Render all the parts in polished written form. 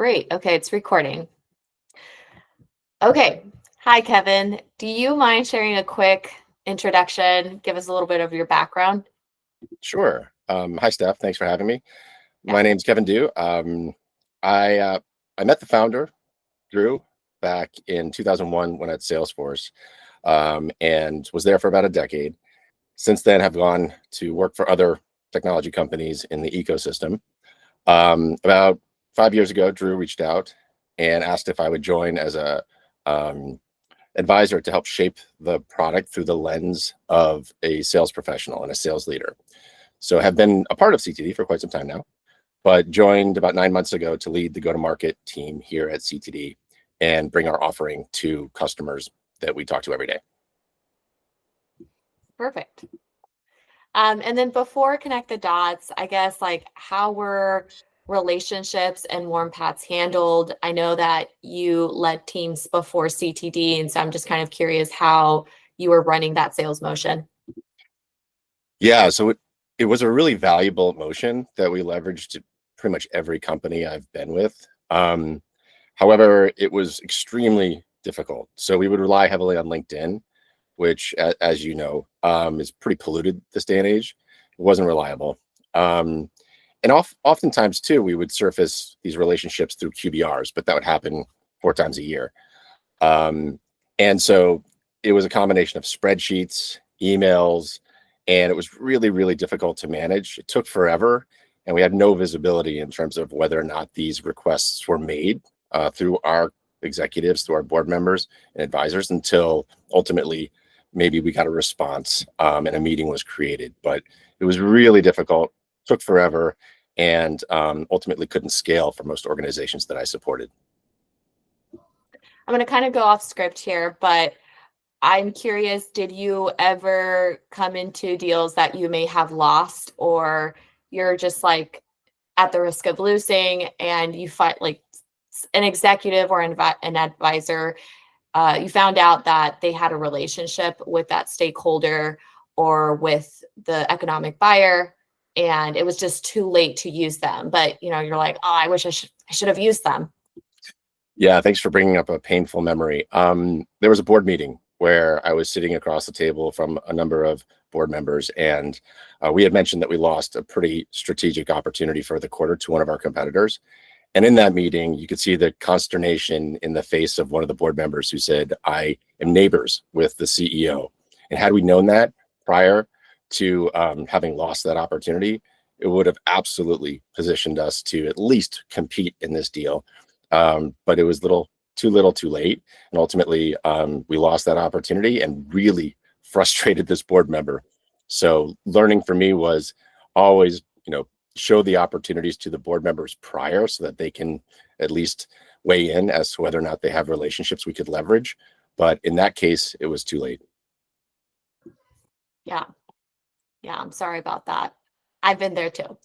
Great. Okay, it's recording. Okay. Hi, Kevin. Do you mind sharing a quick introduction? Give us a little bit of your background. Sure. Hi, Steph. Thanks for having me. Yeah. My name's Kevin Dew. I met the founder, Drew, back in 2001 when at Salesforce, and was there for about a decade. Since then, have gone to work for other technology companies in the ecosystem. About 5 years ago, Drew reached out and asked if I would join as a um, advisor to help shape the product through the lens of a sales professional and a sales leader. So have been a part of CTD for quite some time now, but joined about 9 months ago to lead the go-to-market team here at CTD and bring our offering to customers that we talk to every day. Perfect. And then before connect the dots, I guess how were relationships and warm paths handled? I know that you led teams before CTD, and so I'm just kind of curious how you were running that sales motion. Yeah, so it was a really valuable motion that we leveraged at pretty much every company I've been with. However, it was extremely difficult. So we would rely heavily on LinkedIn, which, as you know, is pretty polluted this day and age. It wasn't reliable. And oftentimes, too, we would surface these relationships through QBRs, but that would happen 4 times a year. And so it was a combination of spreadsheets, emails, and it was really, really difficult to manage. It took forever, and we had no visibility in terms of whether or not these requests were made through our executives, through our board members and advisors, until ultimately maybe we got a response and a meeting was created. But it was really difficult, took forever, and ultimately couldn't scale for most organizations that I supported. I'm going to kind of go off script here, but I'm curious, did you ever come into deals that you may have lost, or you're just at the risk of losing and you find an executive or an advisor, you found out that they had a relationship with that stakeholder or with the economic buyer, and it was just too late to use them, but you're like, oh, I wish I should have used them. Yeah, thanks for bringing up a painful memory. There was a board meeting where I was sitting across the table from a number of board members, and we had mentioned that we lost a pretty strategic opportunity for the quarter to one of our competitors. And in that meeting, you could see the consternation in the face of one of the board members who said, I am neighbors with the CEO. And had we known that prior to having lost that opportunity, it would have absolutely positioned us to at least compete in this deal. But it was too little too late. And ultimately, we lost that opportunity and really frustrated this board member. So learning for me was always, show the opportunities to the board members prior so that they can at least weigh in as to whether or not they have relationships we could leverage. But in that case, it was too late. Yeah. Yeah. I'm sorry about that. I've been there too.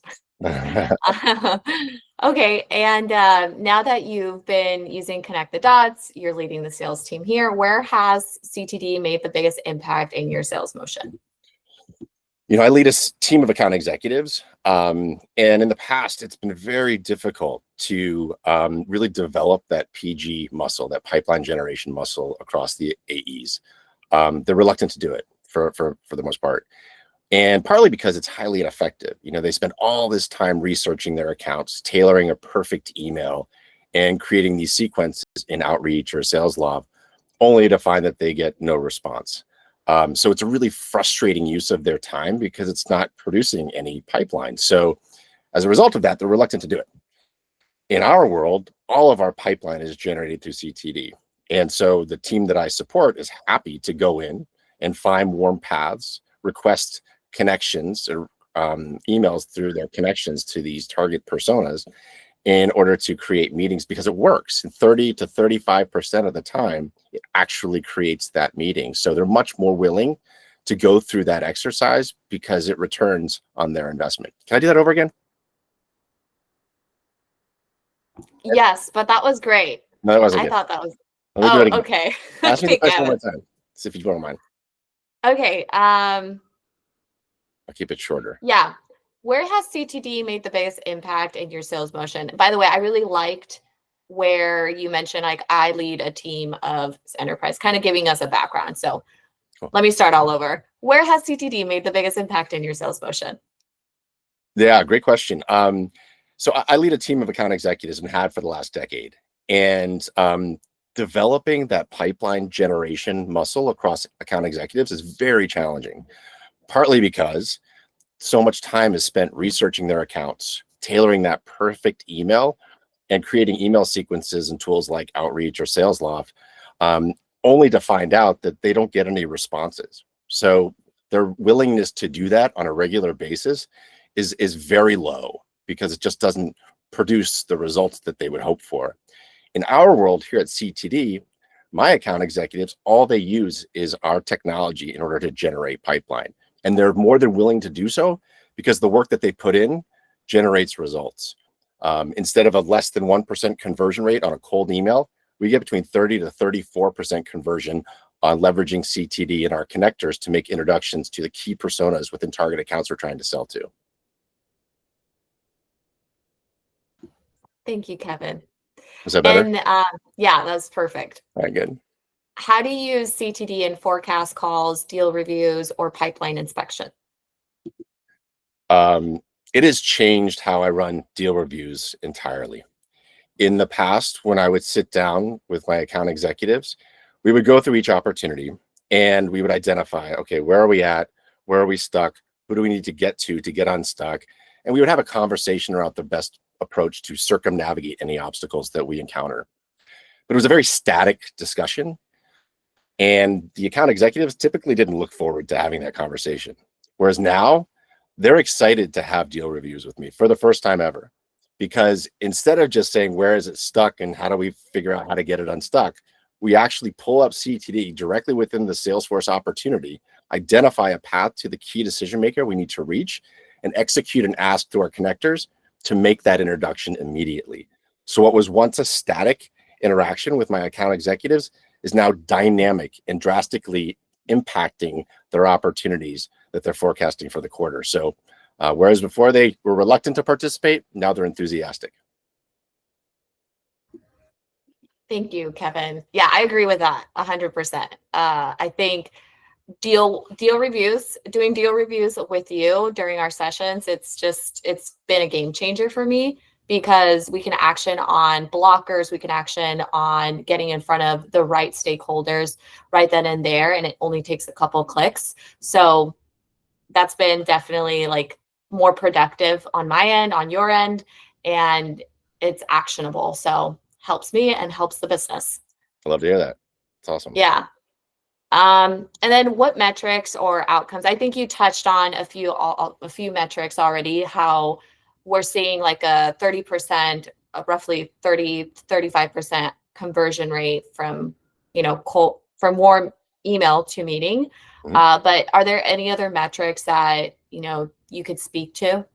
Okay. And now that you've been using Connect the Dots, you're leading the sales team here. Where has CTD made the biggest impact in your sales motion? I lead a team of account executives. And in the past, it's been very difficult to really develop that PG muscle, that pipeline generation muscle across the AEs. They're reluctant to do it for the most part. And partly because it's highly ineffective. They spend all this time researching their accounts, tailoring a perfect email, and creating these sequences in Outreach or SalesLoft, only to find that they get no response. So it's a really frustrating use of their time because it's not producing any pipeline. So as a result of that, they're reluctant to do it. In our world, all of our pipeline is generated through CTD. And so the team that I support is happy to go in and find warm paths, request connections or emails through their connections to these target personas in order to create meetings, because it works. And 30 to 35% of the time, it actually creates that meeting. So they're much more willing to go through that exercise because it returns on their investment. Can I do that over again? Yes, but that was great. No, that wasn't I good. thought that was. Let me do Oh, it again. okay. Ask me the Okay, question one more Kevin. time. See if you don't mind. Okay. I'll keep it shorter. Yeah. Where has CTD made the biggest impact in your sales motion? By the way, I really liked where you mentioned like I lead a team of enterprise, kind of giving us a background. So Cool. let me start all over. Where has CTD made the biggest impact in your sales motion? Yeah, great question. So I lead a team of account executives and had for the last decade. And developing that pipeline generation muscle across account executives is very challenging, partly because so much time is spent researching their accounts, tailoring that perfect email, and creating email sequences and tools like Outreach or SalesLoft, um, only to find out that they don't get any responses. So their willingness to do that on a regular basis is very low because it just doesn't produce the results that they would hope for. In our world here at CTD, my account executives, all they use is our technology in order to generate pipeline. And they're more than willing to do so because the work that they put in generates results. Instead of a less than 1% conversion rate on a cold email, we get between 30 to 34% conversion on leveraging CTD and our connectors to make introductions to the key personas within target accounts we're trying to sell to. Thank you, Kevin. Is that better? And yeah, that's perfect. All right, good. How do you use CTD in forecast calls, deal reviews, or pipeline inspection? Um, it has changed how I run deal reviews entirely. In the past, when I would sit down with my account executives, we would go through each opportunity and we would identify, okay, where are we at? Where are we stuck? Who do we need to get unstuck? And we would have a conversation around the best approach to circumnavigate any obstacles that we encounter. But it was a very static discussion. And the account executives typically didn't look forward to having that conversation. Whereas now, they're excited to have deal reviews with me for the first time ever. Because instead of just saying, where is it stuck and how do we figure out how to get it unstuck? We actually pull up CTD directly within the Salesforce opportunity, identify a path to the key decision maker we need to reach, and execute an ask to our connectors to make that introduction immediately. So what was once a static interaction with my account executives is now dynamic and drastically impacting their opportunities that they're forecasting for the quarter. So whereas before they were reluctant to participate, now they're enthusiastic. Thank you, Kevin. Yeah, I agree with that 100%. I think doing deal reviews with you during our sessions, it's been a game changer for me because we can action on blockers, we can action on getting in front of the right stakeholders right then and there, and it only takes a couple clicks. So that's been definitely like more productive on my end, on your end, and it's actionable. So helps me and helps the business. I love to hear that. It's awesome. Yeah. And then what metrics or outcomes? I think you touched on a few metrics already, how we're seeing like a 30%, roughly 35% conversion rate from, from warm email to meeting. But are there any other metrics that, you could speak to?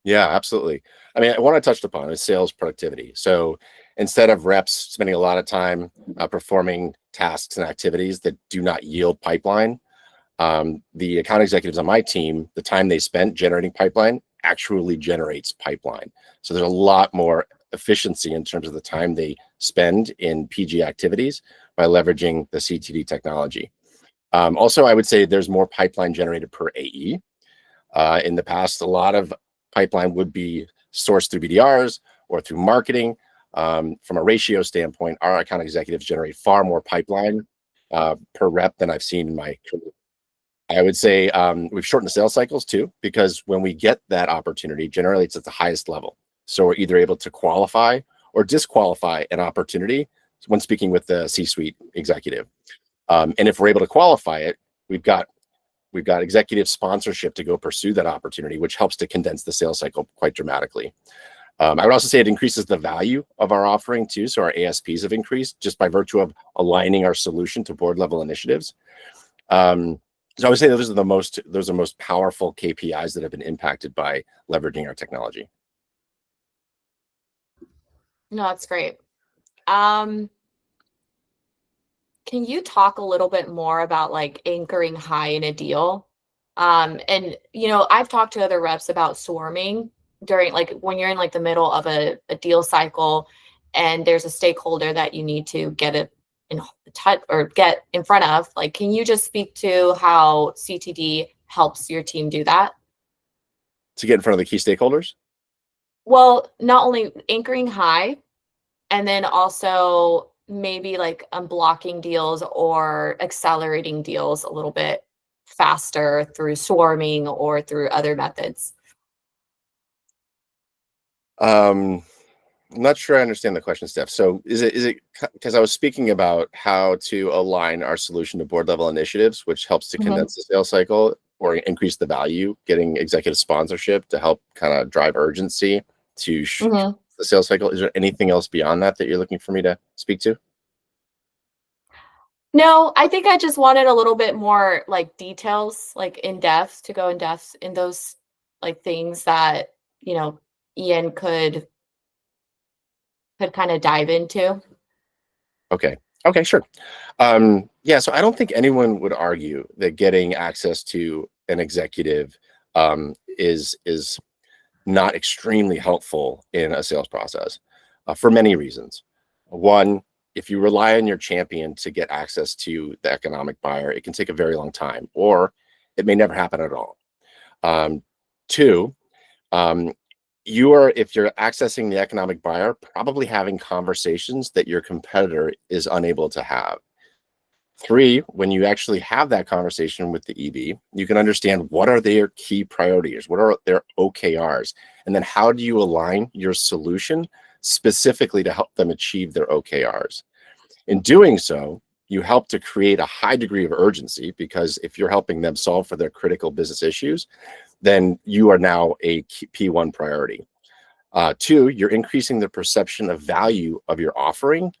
Yeah, absolutely. I mean, what I touched upon is sales productivity. So instead of reps spending a lot of time performing tasks and activities that do not yield pipeline, the account executives on my team, the time they spent generating pipeline actually generates pipeline. So there's a lot more efficiency in terms of the time they spend in PG activities by leveraging the CTD technology. Also, I would say there's more pipeline generated per AE. In the past, a lot of pipeline would be sourced through BDRs or through marketing. From a ratio standpoint, our account executives generate far more pipeline per rep than I've seen in my career. I would say we've shortened the sales cycles too, because when we get that opportunity, generally it's at the highest level. So we're either able to qualify or disqualify an opportunity when speaking with the C-suite executive. And if we're able to qualify it, we've got executive sponsorship to go pursue that opportunity, which helps to condense the sales cycle quite dramatically. I would also say it increases the value of our offering too. So our ASPs have increased just by virtue of aligning our solution to board level initiatives. So I would say those are most powerful KPIs that have been impacted by leveraging our technology. No, that's great. Can you talk a little bit more about like anchoring high in a deal? And I've talked to other reps about swarming during like when you're in like the middle of a deal cycle and there's a stakeholder that you need to get it in touch or get in front of, like, can you just speak to how CTD helps your team do that? To get in front of the key stakeholders? Well, not only anchoring high, and then also maybe like unblocking deals or accelerating deals a little bit faster through swarming or through other methods. Um, I'm not sure I understand the question, Steph. So is it because I was speaking about how to align our solution to board level initiatives, which helps to Mhm, condense the sales cycle or increase the value, getting executive sponsorship to help kind of drive urgency to mhm. the sales cycle. Is there anything else beyond that that you're looking for me to speak to? No, I think I just wanted a little bit more like details, like in depth, to go in depth in those like things that, you know, Ian could kind of dive into. Okay. Okay, sure. Yeah, so I don't think anyone would argue that getting access to an executive is not extremely helpful in a sales process for many reasons. One, if you rely on your champion to get access to the economic buyer, it can take a very long time, or it may never happen at all. Um, Two, um, you are, if you're accessing the economic buyer, probably having conversations that your competitor is unable to have. Three, when you actually have that conversation with the EB, you can understand what are their key priorities, what are their OKRs, and then how do you align your solution specifically to help them achieve their OKRs. In doing so, you help to create a high degree of urgency because if you're helping them solve for their critical business issues, then you are now a P1 priority. Two, you're increasing the perception of value of your offering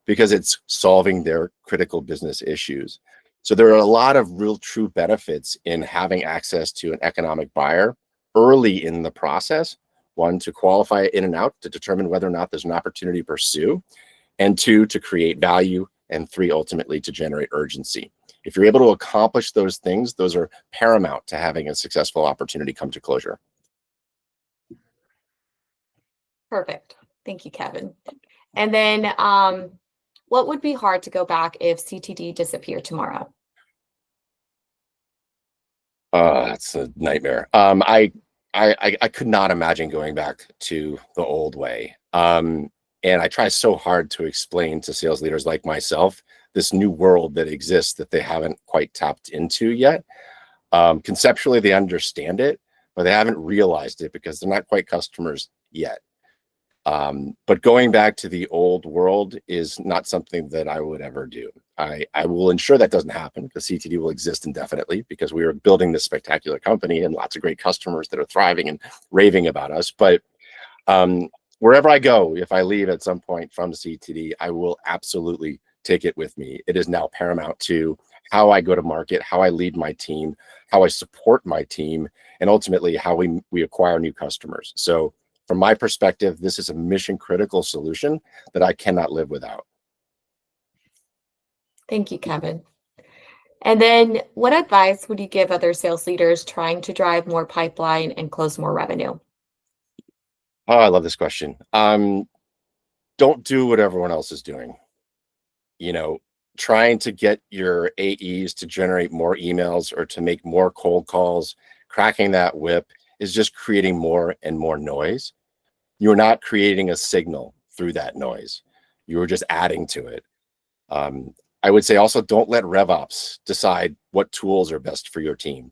because it's solving their critical business issues. So there are a lot of real true benefits in having access to an economic buyer early in the process. One, to qualify it in and out to determine whether or not there's an opportunity to pursue, and two, to create value, and three, ultimately to generate urgency. If you're able to accomplish those things, those are paramount to having a successful opportunity come to closure. Perfect. Thank you, Kevin. And then what would be hard to go back if CTD disappeared tomorrow? That's a nightmare. I could not imagine going back to the old way. And I try so hard to explain to sales leaders like myself this new world that exists that they haven't quite tapped into yet. Conceptually, they understand it, but they haven't realized it because they're not quite customers yet. But going back to the old world is not something that I would ever do. I will ensure that doesn't happen because CTD will exist indefinitely because we are building this spectacular company and lots of great customers that are thriving and raving about us. But um, wherever I go, if I leave at some point from CTD, I will absolutely take it with me. It is now paramount to how I go to market, how I lead my team, how I support my team, and ultimately how we acquire new customers. So from my perspective, this is a mission critical solution that I cannot live without. Thank you, Kevin. And then what advice would you give other sales leaders trying to drive more pipeline and close more revenue? Oh, I love this question. Don't do what everyone else is doing. You know, trying to get your AEs to generate more emails or to make more cold calls, cracking that whip is just creating more and more noise. You're not creating a signal through that noise. You're just adding to it. Um, I would say also don't let RevOps decide what tools are best for your team.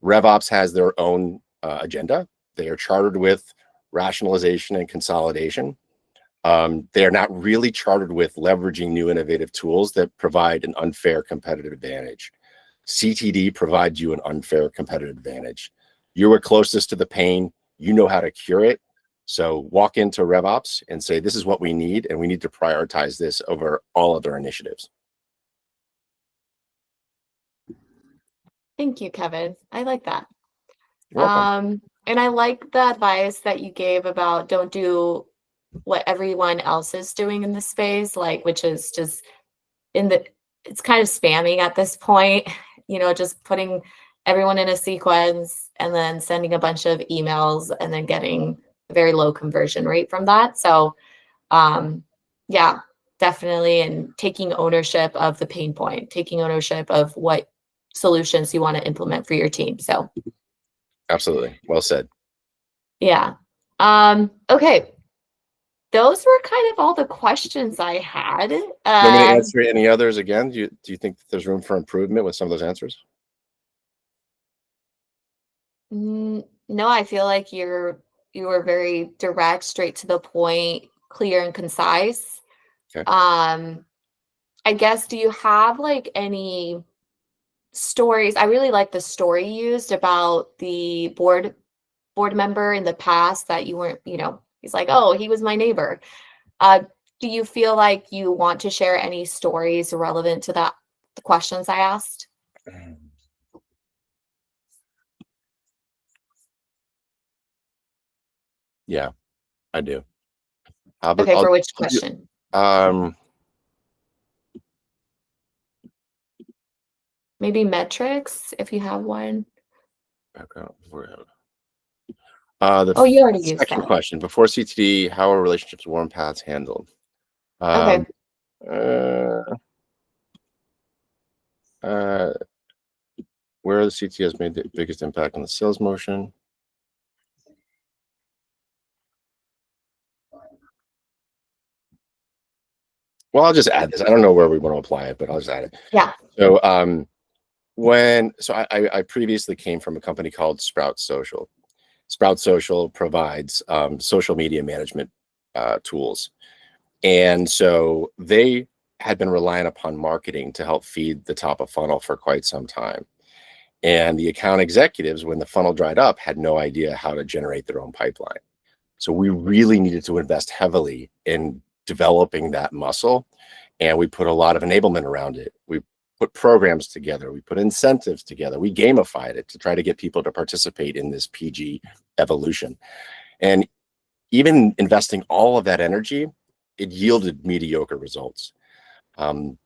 RevOps has their own agenda. They are chartered with rationalization and consolidation. They are not really chartered with leveraging new innovative tools that provide an unfair competitive advantage. CTD provides you an unfair competitive advantage. You are closest to the pain. You know how to cure it. So walk into RevOps and say, this is what we need, and we need to prioritize this over all other initiatives. Thank you, Kevin. I like that. You're welcome. And I like the advice that you gave about don't do what everyone else is doing in the space, like, which is just in the it's kind of spamming at this point, just putting everyone in a sequence and then sending a bunch of emails and then getting a very low conversion rate from that. So Yeah, definitely. And taking ownership of the pain point, taking ownership of what solutions you want to implement for your team. So, Absolutely. Well said. yeah. Okay. Those were kind of all the questions I had. You want me to answer any others again? Do you think that there's room for improvement with some of those answers? No, I feel like you were very direct, straight to the point, clear and concise. Okay. Um, I guess, do you have like any stories? I really like the story you used about the board member in the past that you weren't, he's like, oh, he was my neighbor. Uh, do you feel like you want to share any stories relevant to the questions I asked? Yeah, I do. But Okay, I'll, for which I'll do, question? um, Maybe metrics, if you have one. the Oh, you already used second that. question, before CTD, how are relationships, warm paths handled? Um, Okay. uh, uh, where the CTO has made the biggest impact on the sales motion? Well, I'll just add this. I don't know where we want to apply it, but I'll just add it. Yeah. So, I previously came from a company called Sprout Social. Sprout Social provides social media management tools. And so they had been relying upon marketing to help feed the top of funnel for quite some time. And the account executives, when the funnel dried up, had no idea how to generate their own pipeline. So we really needed to invest heavily in developing that muscle. And we put a lot of enablement around it. We put programs together. We put incentives together. We gamified it to try to get people to participate in this PG evolution. And even investing all of that energy, it yielded mediocre results.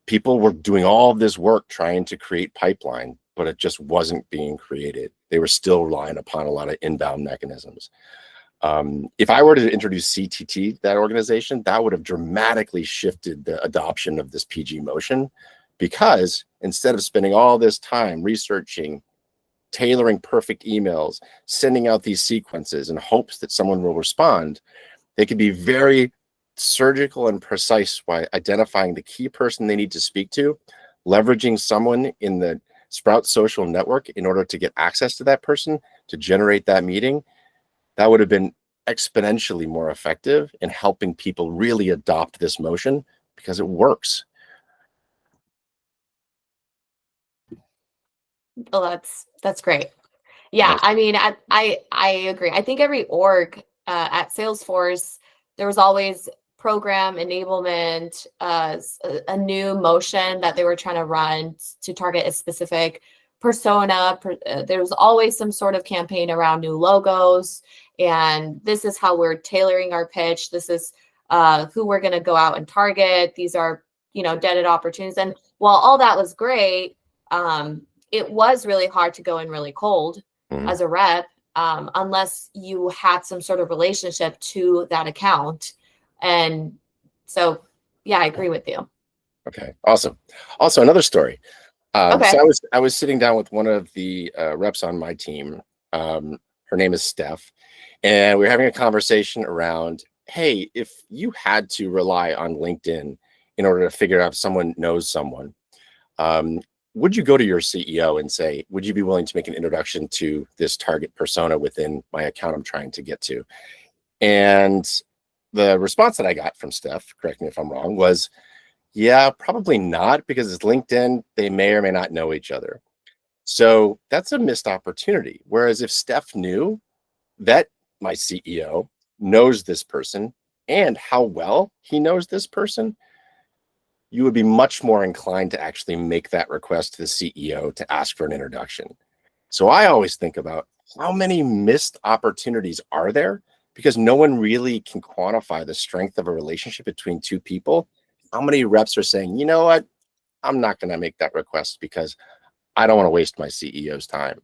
People were doing all of this work trying to create pipeline, but it just wasn't being created. They were still relying upon a lot of inbound mechanisms. If I were to introduce CTT, that organization, that would have dramatically shifted the adoption of this PG motion, because instead of spending all this time researching, tailoring perfect emails, sending out these sequences in hopes that someone will respond, they could be very surgical and precise by identifying the key person they need to speak to, leveraging someone in the Sprout social network in order to get access to that person to generate that meeting. That would have been exponentially more effective in helping people really adopt this motion, because it works. Oh, that's great. Yeah, Nice. I mean, I agree. I think every org at Salesforce, there was always program enablement, a new motion that they were trying to run to target a specific persona. There was always some sort of campaign around new logos, and this is how we're tailoring our pitch. This is who we're going to go out and target. These are deaded opportunities. And while all that was great, it was really hard to go in really cold Mhm. as a rep, unless you had some sort of relationship to that account. And so, yeah, I agree with you. Okay, awesome. Also, another story. So Okay. I was sitting down with one of the reps on my team. Her name is Steph, and we were having a conversation around, hey, if you had to rely on LinkedIn in order to figure out if someone knows someone, um, would you go to your CEO and say, would you be willing to make an introduction to this target persona within my account I'm trying to get to? And the response that I got from Steph, correct me if I'm wrong, was, yeah, probably not, because it's LinkedIn. They may or may not know each other. So that's a missed opportunity. Whereas if Steph knew that my CEO knows this person and how well he knows this person, you would be much more inclined to actually make that request to the CEO to ask for an introduction. So I always think about, how many missed opportunities are there? Because no one really can quantify the strength of a relationship between two people. How many reps are saying, you know what, I'm not going to make that request because I don't want to waste my CEO's time.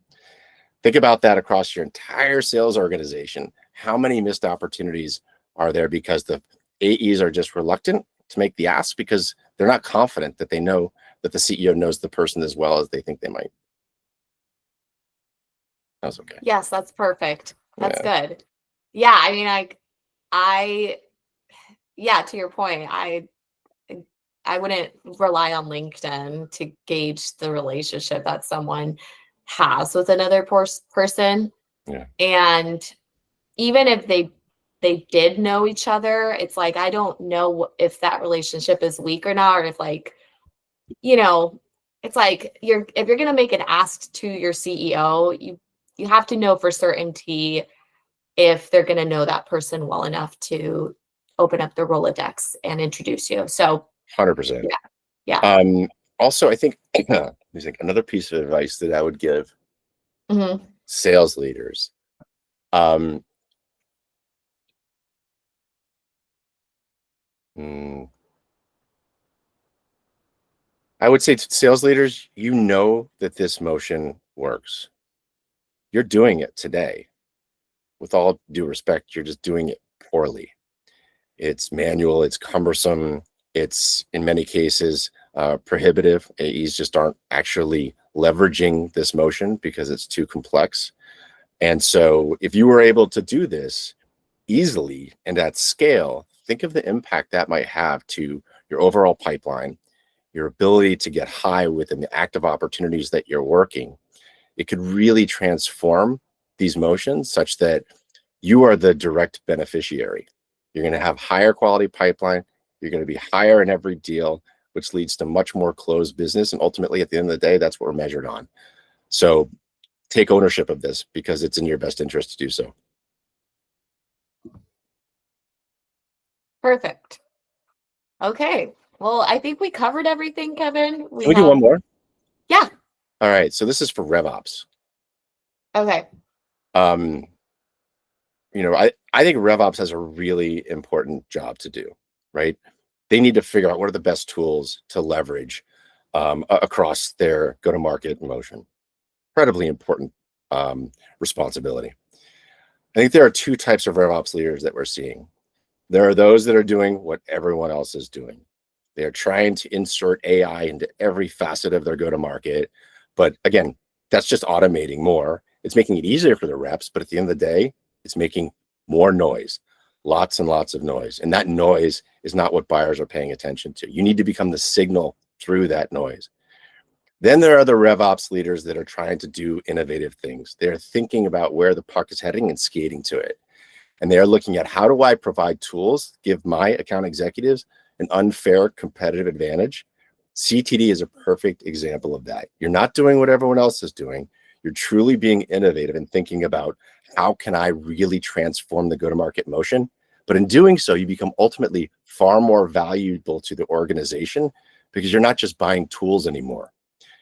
Think about that across your entire sales organization. How many missed opportunities are there because the AEs are just reluctant to make the ask because they're not confident that they know that the CEO knows the person as well as they think they might. That was okay. Yes, that's perfect. That's Yeah. good. Yeah, I mean, yeah, to your point, I wouldn't rely on LinkedIn to gauge the relationship that someone has with another person. Yeah. And even if they did know each other, it's like I don't know if that relationship is weak or not, or if like, you know, it's like if you're gonna make an ask to your CEO, you have to know for certainty if they're gonna know that person well enough to open up the Rolodex and introduce you. So 100%. yeah, yeah. Also, I think another piece of advice that I would give Mhm. sales leaders. Um, mm, I would say to sales leaders, you know that this motion works. You're doing it today. With all due respect, you're just doing it poorly. It's manual, it's cumbersome, it's in many cases prohibitive. AEs just aren't actually leveraging this motion because it's too complex. And so if you were able to do this easily and at scale, think of the impact that might have to your overall pipeline, your ability to get high within the active opportunities that you're working. It could really transform these motions such that you are the direct beneficiary. You're going to have higher quality pipeline. You're going to be higher in every deal, which leads to much more closed business. And ultimately, at the end of the day, that's what we're measured on. So take ownership of this because it's in your best interest to do so. Perfect. Okay. Well, I think we covered everything, Kevin. Can we do one more? Yeah. All right. So this is for RevOps. Okay. Um, I think RevOps has a really important job to do, right? They need to figure out what are the best tools to leverage across their go-to-market motion. Incredibly important responsibility. I think there are two types of RevOps leaders that we're seeing. There are those that are doing what everyone else is doing. They are trying to insert AI into every facet of their go-to-market. But again, that's just automating more. It's making it easier for the reps, but at the end of the day, it's making more noise, lots and lots of noise. And that noise is not what buyers are paying attention to. You need to become the signal through that noise. Then there are the RevOps leaders that are trying to do innovative things. They're thinking about where the puck is heading and skating to it. And they're looking at how do I provide tools, give my account executives an unfair competitive advantage. CTD is a perfect example of that. You're not doing what everyone else is doing. You're truly being innovative and thinking about how can I really transform the go-to-market motion. But in doing so, you become ultimately far more valuable to the organization because you're not just buying tools anymore.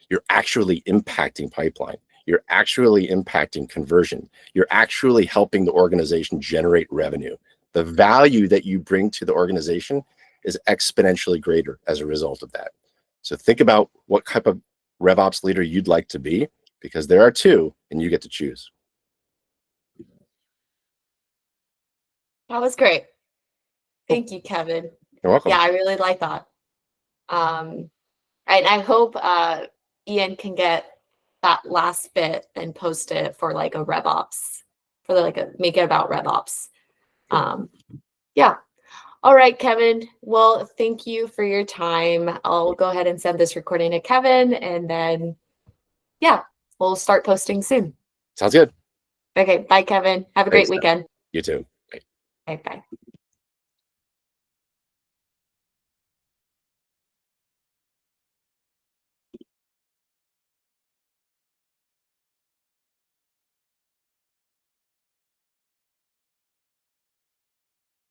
You're actually impacting pipeline. You're actually impacting conversion. You're actually helping the organization generate revenue. The value that you bring to the organization is exponentially greater as a result of that. So think about what type of RevOps leader you'd like to be, because there are two, and you get to choose. That was great. Thank you, Kevin. You're welcome. Yeah, I really like that. And I hope Ian can get that last bit and post it for like a RevOps, for like a make it about RevOps. Yeah. All right, Kevin. Well, thank you for your time. I'll go ahead and send this recording to Kevin, and then yeah, we'll start posting soon. Sounds good. Okay, bye, Kevin. Have a great Thanks. weekend. You too. Bye. Bye bye.